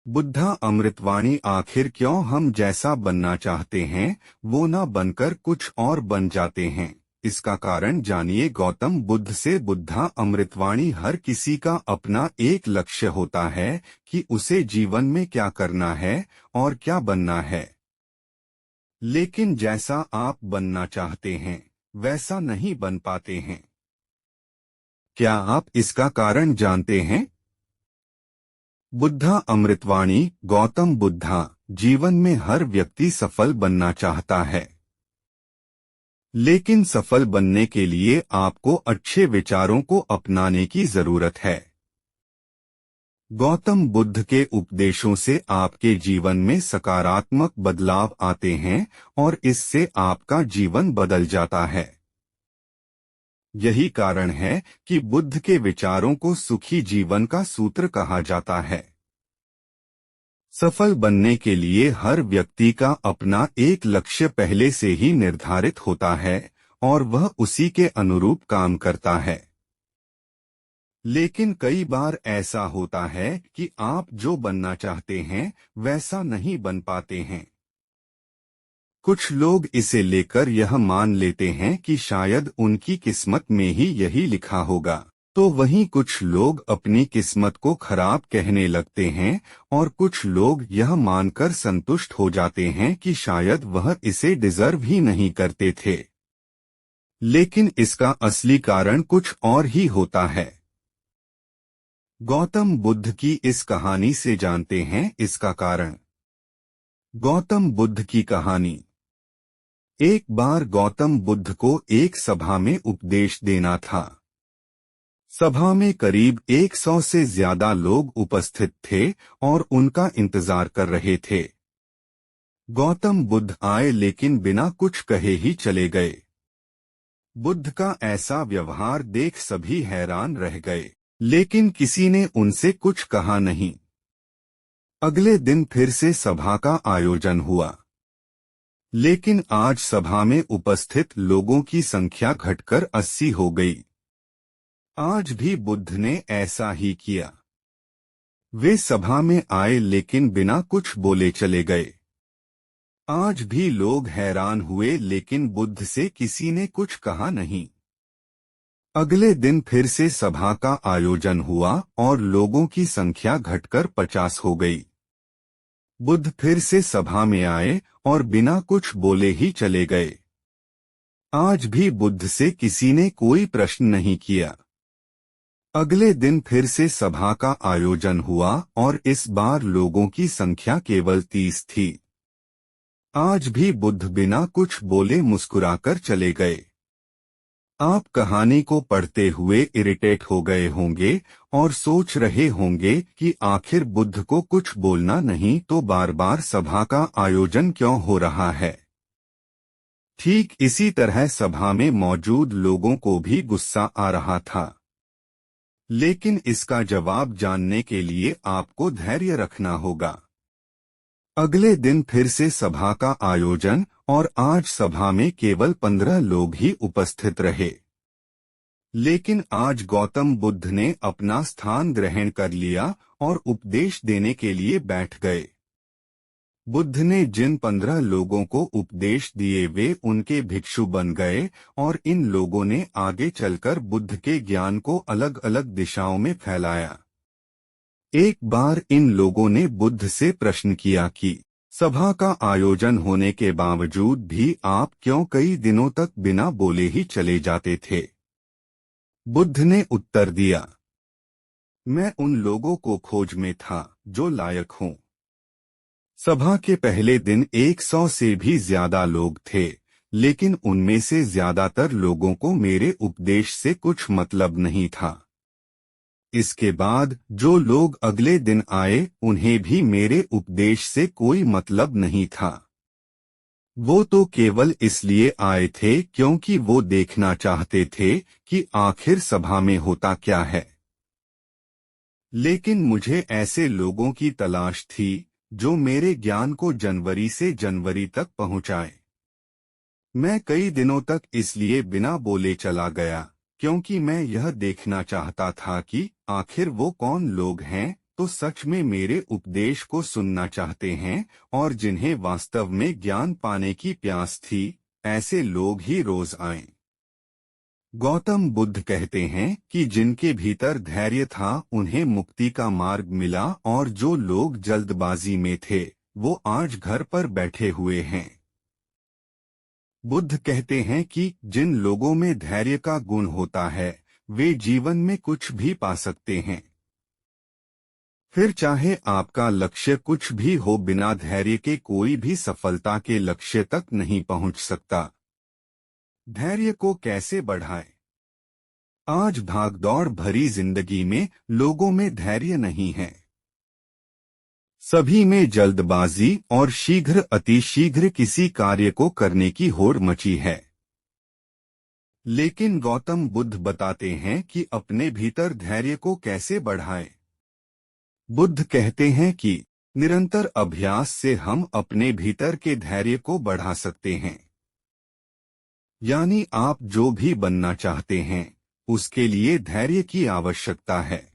बुद्धा अमृतवाणी। आखिर क्यों हम जैसा बनना चाहते हैं वो न बनकर कुछ और बन जाते हैं, इसका कारण जानिए। गौतम बुद्ध से बुद्धा अमृतवाणी। हर किसी का अपना एक लक्ष्य होता है कि उसे जीवन में क्या करना है और क्या बनना है, लेकिन जैसा आप बनना चाहते हैं वैसा नहीं बन पाते हैं। क्या आप इसका कारण जानते हैं? बुद्धा अमृतवाणी। गौतम बुद्धा। जीवन में हर व्यक्ति सफल बनना चाहता है, लेकिन सफल बनने के लिए आपको अच्छे विचारों को अपनाने की जरूरत है। गौतम बुद्ध के उपदेशों से आपके जीवन में सकारात्मक बदलाव आते हैं और इससे आपका जीवन बदल जाता है। यही कारण है कि बुद्ध के विचारों को सुखी जीवन का सूत्र कहा जाता है। सफल बनने के लिए हर व्यक्ति का अपना एक लक्ष्य पहले से ही निर्धारित होता है और वह उसी के अनुरूप काम करता है। लेकिन कई बार ऐसा होता है कि आप जो बनना चाहते हैं वैसा नहीं बन पाते हैं। कुछ लोग इसे लेकर यह मान लेते हैं कि शायद उनकी किस्मत में ही यही लिखा होगा, तो वहीं कुछ लोग अपनी किस्मत को खराब कहने लगते हैं और कुछ लोग यह मानकर संतुष्ट हो जाते हैं कि शायद वह इसे डिजर्व ही नहीं करते थे। लेकिन इसका असली कारण कुछ और ही होता है। गौतम बुद्ध की इस कहानी से जानते हैं इसका कारण। गौतम बुद्ध की कहानी। एक बार गौतम बुद्ध को एक सभा में उपदेश देना था। सभा में करीब 100 से ज्यादा लोग उपस्थित थे और उनका इंतजार कर रहे थे। गौतम बुद्ध आए लेकिन बिना कुछ कहे ही चले गए। बुद्ध का ऐसा व्यवहार देख सभी हैरान रह गए, लेकिन किसी ने उनसे कुछ कहा नहीं। अगले दिन फिर से सभा का आयोजन हुआ, लेकिन आज सभा में उपस्थित लोगों की संख्या घटकर 80 हो गई। आज भी बुद्ध ने ऐसा ही किया। वे सभा में आए लेकिन बिना कुछ बोले चले गए। आज भी लोग हैरान हुए लेकिन बुद्ध से किसी ने कुछ कहा नहीं। अगले दिन फिर से सभा का आयोजन हुआ और लोगों की संख्या घटकर 50 हो गई। बुद्ध फिर से सभा में आए और बिना कुछ बोले ही चले गए। आज भी बुद्ध से किसी ने कोई प्रश्न नहीं किया। अगले दिन फिर से सभा का आयोजन हुआ और इस बार लोगों की संख्या केवल 30 थी। आज भी बुद्ध बिना कुछ बोले मुस्कुराकर चले गए। आप कहानी को पढ़ते हुए इरिटेट हो गए होंगे और सोच रहे होंगे कि आखिर बुद्ध को कुछ बोलना नहीं तो बार बार सभा का आयोजन क्यों हो रहा है। ठीक इसी तरह सभा में मौजूद लोगों को भी गुस्सा आ रहा था, लेकिन इसका जवाब जानने के लिए आपको धैर्य रखना होगा। अगले दिन फिर से सभा का आयोजन और आज सभा में केवल 15 लोग ही उपस्थित रहे। लेकिन आज गौतम बुद्ध ने अपना स्थान ग्रहण कर लिया और उपदेश देने के लिए बैठ गए। बुद्ध ने जिन 15 लोगों को उपदेश दिए वे उनके भिक्षु बन गए और इन लोगों ने आगे चलकर बुद्ध के ज्ञान को अलग अलग दिशाओं में फैलाया। एक बार इन लोगों ने बुद्ध से प्रश्न किया कि सभा का आयोजन होने के बावजूद भी आप क्यों कई दिनों तक बिना बोले ही चले जाते थे। बुद्ध ने उत्तर दिया, मैं उन लोगों को खोज में था जो लायक हों। सभा के पहले दिन 100 से भी ज्यादा लोग थे, लेकिन उनमें से ज्यादातर लोगों को मेरे उपदेश से कुछ मतलब नहीं था। इसके बाद जो लोग अगले दिन आए उन्हें भी मेरे उपदेश से कोई मतलब नहीं था। वो तो केवल इसलिए आए थे क्योंकि वो देखना चाहते थे कि आखिर सभा में होता क्या है। लेकिन मुझे ऐसे लोगों की तलाश थी जो मेरे ज्ञान को जनवरी से जनवरी तक पहुंचाए। मैं कई दिनों तक इसलिए बिना बोले चला गया क्योंकि मैं यह देखना चाहता था कि आखिर वो कौन लोग हैं तो सच में मेरे उपदेश को सुनना चाहते हैं, और जिन्हें वास्तव में ज्ञान पाने की प्यास थी, ऐसे लोग ही रोज आएं। गौतम बुद्ध कहते हैं कि जिनके भीतर धैर्य था उन्हें मुक्ति का मार्ग मिला, और जो लोग जल्दबाजी में थे वो आज घर पर बैठे हुए हैं। बुद्ध कहते हैं कि जिन लोगों में धैर्य का गुण होता है वे जीवन में कुछ भी पा सकते हैं। फिर चाहे आपका लक्ष्य कुछ भी हो, बिना धैर्य के कोई भी सफलता के लक्ष्य तक नहीं पहुंच सकता। धैर्य को कैसे बढ़ाएं? आज भागदौड़ भरी जिंदगी में लोगों में धैर्य नहीं है। सभी में जल्दबाजी और अतिशीघ्र किसी कार्य को करने की होड़ मची है। लेकिन गौतम बुद्ध बताते हैं कि अपने भीतर धैर्य को कैसे बढ़ाएं। बुद्ध कहते हैं कि निरंतर अभ्यास से हम अपने भीतर के धैर्य को बढ़ा सकते हैं। यानी आप जो भी बनना चाहते हैं उसके लिए धैर्य की आवश्यकता है।